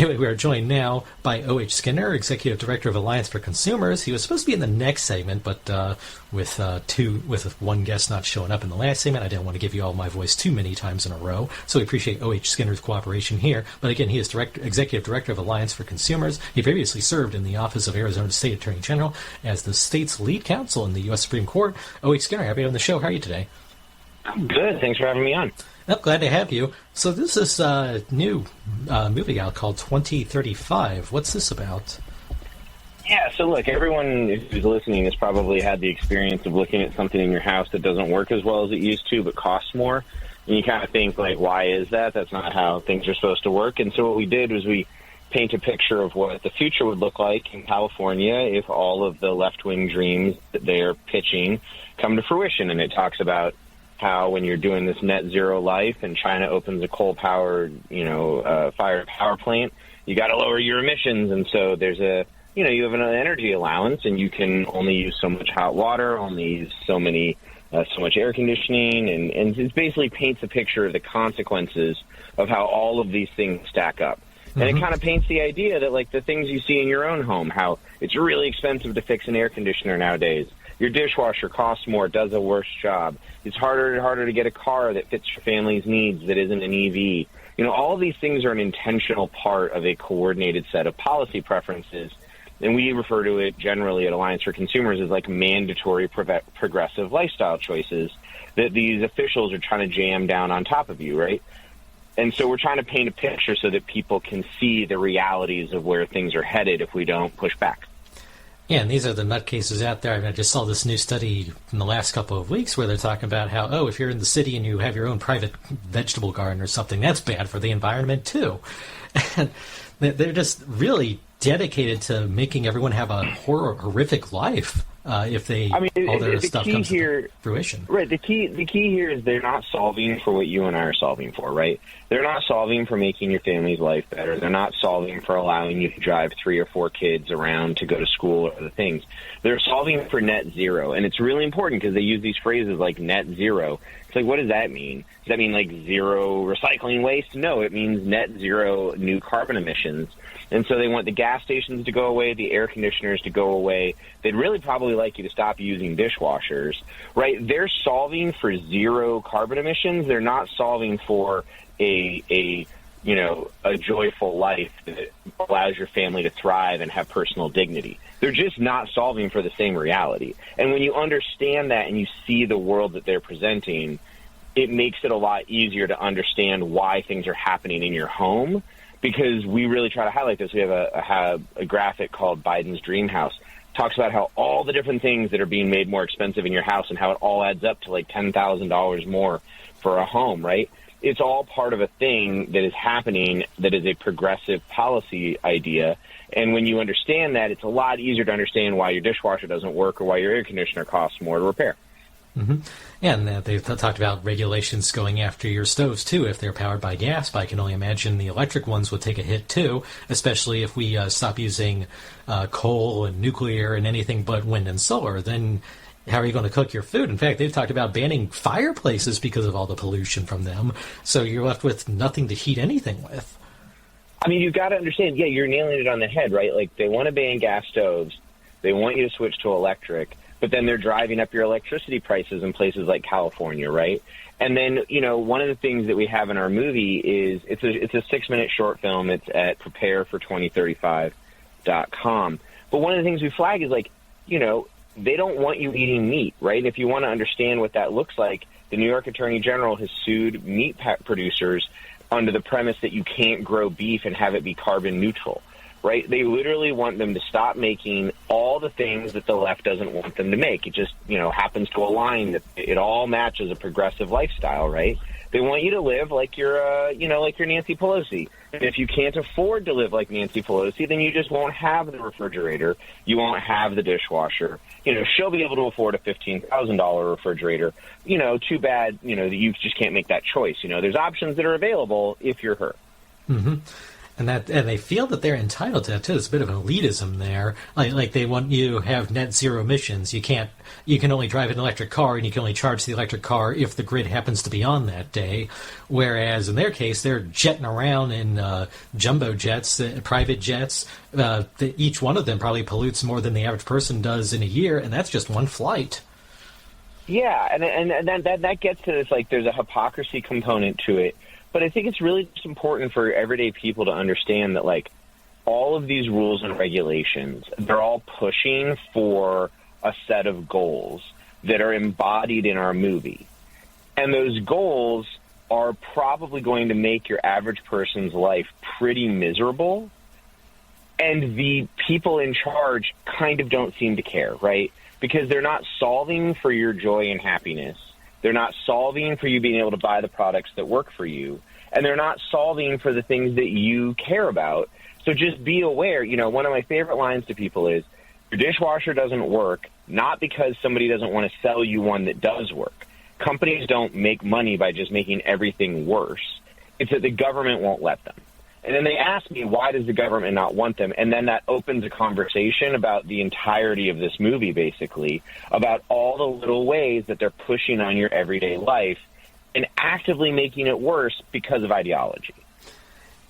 Anyway, we are joined now by O.H. Skinner, Executive Director of Alliance for Consumers. He was supposed to be in the next segment, but with one guest not showing up in the last segment, I didn't want to give you all my voice too many times in a row. So we appreciate O.H. Skinner's cooperation here. But again, he is Executive Director of Alliance for Consumers. He previously served in the office of Arizona State Attorney General as the state's lead counsel in the U.S. Supreme Court. O.H. Skinner, happy to be on the show. How are you today? I'm good. Thanks for having me on. Well, glad to have you. So this is a new movie out called 2035. What's this about? Yeah, so look, everyone who's listening has probably had the experience of looking at something in your house that doesn't work as well as it used to but costs more. And you kind of think, like, why is that? That's not how things are supposed to work. And so what we did was we paint a picture of what the future would look like in California if all of the left-wing dreams that they're pitching come to fruition. And it talks about how when you're doing this net zero life and China opens a coal-powered, fired power plant, you got to lower your emissions. And so there's you have an energy allowance and you can only use so much hot water, only use so much air conditioning. And it basically paints a picture of the consequences of how all of these things stack up. And it kind of paints the idea that, like, the things you see in your own home, how it's really expensive to fix an air conditioner nowadays. Your dishwasher costs more, does a worse job. It's harder and harder to get a car that fits your family's needs that isn't an EV. All of these things are an intentional part of a coordinated set of policy preferences. And we refer to it generally at Alliance for Consumers as like mandatory progressive lifestyle choices that these officials are trying to jam down on top of you, right? And so we're trying to paint a picture so that people can see the realities of where things are headed if we don't push back. Yeah, and these are the nutcases out there. I mean, I just saw this new study in the last couple of weeks where they're talking about how, if you're in the city and you have your own private vegetable garden or something, that's bad for the environment too. And they're just really dedicated to making everyone have a horrific life if all their stuff comes to fruition. Right. The key here is they're not solving for what you and I are solving for, right? They're not solving for making your family's life better. They're not solving for allowing you to drive 3 or 4 kids around to go to school or other things. They're solving for net zero. And it's really important because they use these phrases like net zero. It's like, what does that mean? Does that mean like zero recycling waste? No, it means net zero new carbon emissions. And so they want the gas stations to go away, the air conditioners to go away. They'd really probably like you to stop using dishwashers, right? They're solving for zero carbon emissions. They're not solving for a joyful life that allows your family to thrive and have personal dignity. They're just not solving for the same reality. And when you understand that and you see the world that they're presenting, it makes it a lot easier to understand why things are happening in your home. Because we really try to highlight this. We have a graphic called Biden's Dream House. Talks about how all the different things that are being made more expensive in your house and how it all adds up to like $10,000 more for a home, right? It's all part of a thing that is happening that is a progressive policy idea. And when you understand that, it's a lot easier to understand why your dishwasher doesn't work or why your air conditioner costs more to repair. Mm-hmm. And they've talked about regulations going after your stoves, too, if they're powered by gas. But I can only imagine the electric ones would take a hit, too, especially if we stop using coal and nuclear and anything but wind and solar. Then how are you going to cook your food? In fact, they've talked about banning fireplaces because of all the pollution from them. So you're left with nothing to heat anything with. I mean, you've got to understand, you're nailing it on the head, right? Like, they want to ban gas stoves. They want you to switch to electric. But then they're driving up your electricity prices in places like California, right? And then, one of the things that we have in our movie is it's a 6-minute short film. It's at preparefor2035.com. But one of the things we flag is, like, they don't want you eating meat, right? If you want to understand what that looks like, the New York Attorney General has sued meat producers under the premise that you can't grow beef and have it be carbon neutral. Right? They literally want them to stop making all the things that the left doesn't want them to make. It just, happens to align that it all matches a progressive lifestyle, right? They want you to live like you're, like you're Nancy Pelosi. And if you can't afford to live like Nancy Pelosi, then you just won't have the refrigerator. You won't have the dishwasher. She'll be able to afford a $15,000 refrigerator. Too bad, that you just can't make that choice. There's options that are available if you're her. Mm-hmm. And they feel that they're entitled to that too. There's a bit of an elitism there. Like they want you to have net zero emissions. You can only drive an electric car, and you can only charge the electric car if the grid happens to be on that day. Whereas in their case, they're jetting around in jumbo jets, private jets. Each one of them probably pollutes more than the average person does in a year, and that's just one flight. Yeah, and that gets to this, like, there's a hypocrisy component to it. But I think it's really just important for everyday people to understand that, like, all of these rules and regulations, they're all pushing for a set of goals that are embodied in our movie. And those goals are probably going to make your average person's life pretty miserable. And the people in charge kind of don't seem to care, right? Because they're not solving for your joy and happiness. They're not solving for you being able to buy the products that work for you. And they're not solving for the things that you care about. So just be aware. You know, one of my favorite lines to people is, your dishwasher doesn't work, not because somebody doesn't want to sell you one that does work. Companies don't make money by just making everything worse. It's that the government won't let them. And then they ask me, why does the government not want them? And then that opens a conversation about the entirety of this movie, basically, about all the little ways that they're pushing on your everyday life and actively making it worse because of ideology.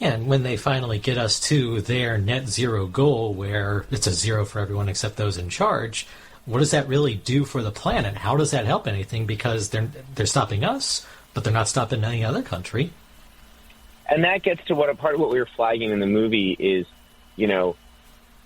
Yeah, and when they finally get us to their net zero goal, where it's a zero for everyone except those in charge, what does that really do for the planet? How does that help anything? Because they're stopping us, but they're not stopping any other country. And that gets to part of what we were flagging in the movie is, you know,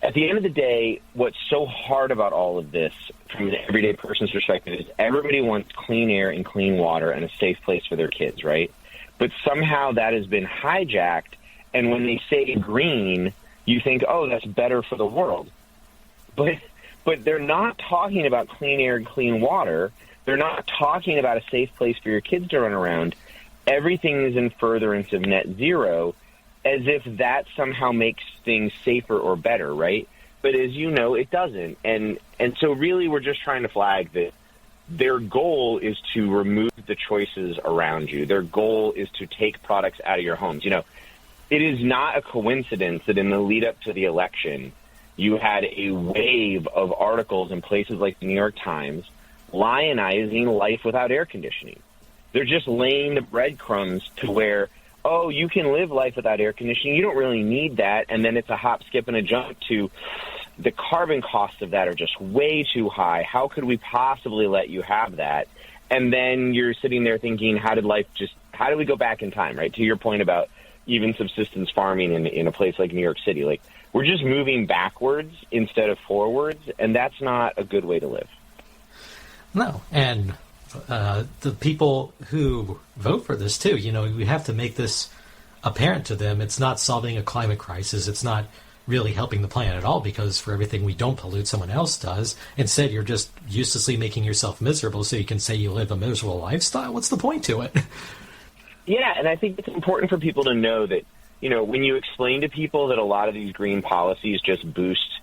at the end of the day, what's so hard about all of this from an everyday person's perspective is everybody wants clean air and clean water and a safe place for their kids, right? But somehow that has been hijacked, and when they say green, you think, oh, that's better for the world. But they're not talking about clean air and clean water. They're not talking about a safe place for your kids to run around. Everything is in furtherance of net zero, as if that somehow makes things safer or better, right? But as you know, it doesn't. And so really we're just trying to flag that their goal is to remove the choices around you. Their goal is to take products out of your homes. You know, it is not a coincidence that in the lead up to the election, you had a wave of articles in places like the New York Times lionizing life without air conditioning. They're just laying the breadcrumbs to where, oh, you can live life without air conditioning. You don't really need that. And then it's a hop, skip, and a jump to the carbon costs of that are just way too high. How could we possibly let you have that? And then you're sitting there thinking, how did we go back in time, right? To your point about even subsistence farming in a place like New York City. Like, we're just moving backwards instead of forwards, and that's not a good way to live. No, and the people who vote for this, too, you know, we have to make this apparent to them. It's not solving a climate crisis. It's not really helping the planet at all, because for everything we don't pollute, someone else does. Instead, you're just uselessly making yourself miserable so you can say you live a miserable lifestyle. What's the point to it? Yeah, and I think it's important for people to know that, you know, when you explain to people that a lot of these green policies just boost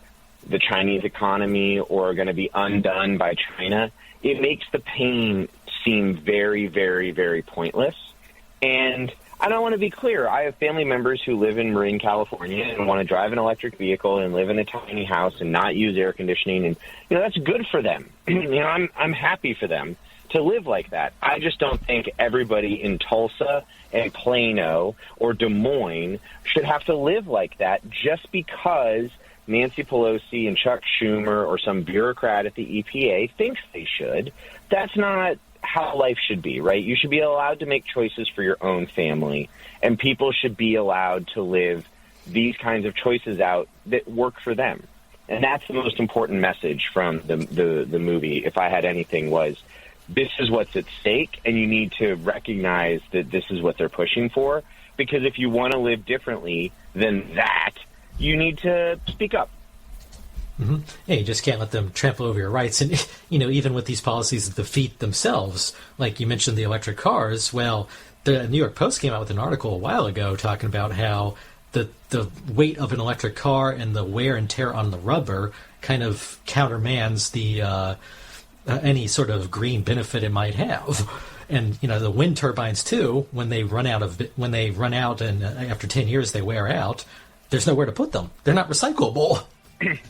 the Chinese economy or are going to be undone by China, it makes the pain seem very, very, very pointless. And I want to be clear. I have family members who live in Marin, California and want to drive an electric vehicle and live in a tiny house and not use air conditioning. And, you know, that's good for them. You know, I'm happy for them to live like that. I just don't think everybody in Tulsa and Plano or Des Moines should have to live like that just because Nancy Pelosi and Chuck Schumer or some bureaucrat at the EPA thinks they should. That's not how life should be, right? You should be allowed to make choices for your own family, and people should be allowed to live these kinds of choices out that work for them. And that's the most important message from the movie, if I had anything, was this is what's at stake, and you need to recognize that this is what they're pushing for, because if you want to live differently than that, you need to speak up. Mm-hmm. Yeah, you just can't let them trample over your rights. And, you know, even with these policies that defeat themselves, like you mentioned the electric cars, well, the New York Post came out with an article a while ago talking about how the weight of an electric car and the wear and tear on the rubber kind of countermands the any sort of green benefit it might have. And the wind turbines too. When they run out and after 10 years they wear out, there's nowhere to put them. They're not recyclable.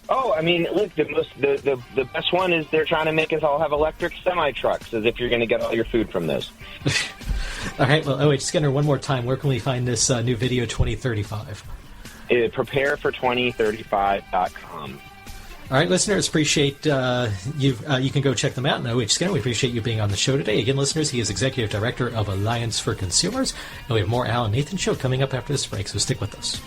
Oh, I mean, look, the best one is they're trying to make us all have electric semi-trucks, as if you're going to get all your food from those. All right, well, OH Skinner, one more time, where can we find this new video 2035? Preparefor2035.com. All right, listeners, appreciate you can go check them out. And OH Skinner, we appreciate you being on the show today. Again, listeners, he is Executive Director of Alliance for Consumers. And we have more Al and Nathan Show coming up after this break, so stick with us.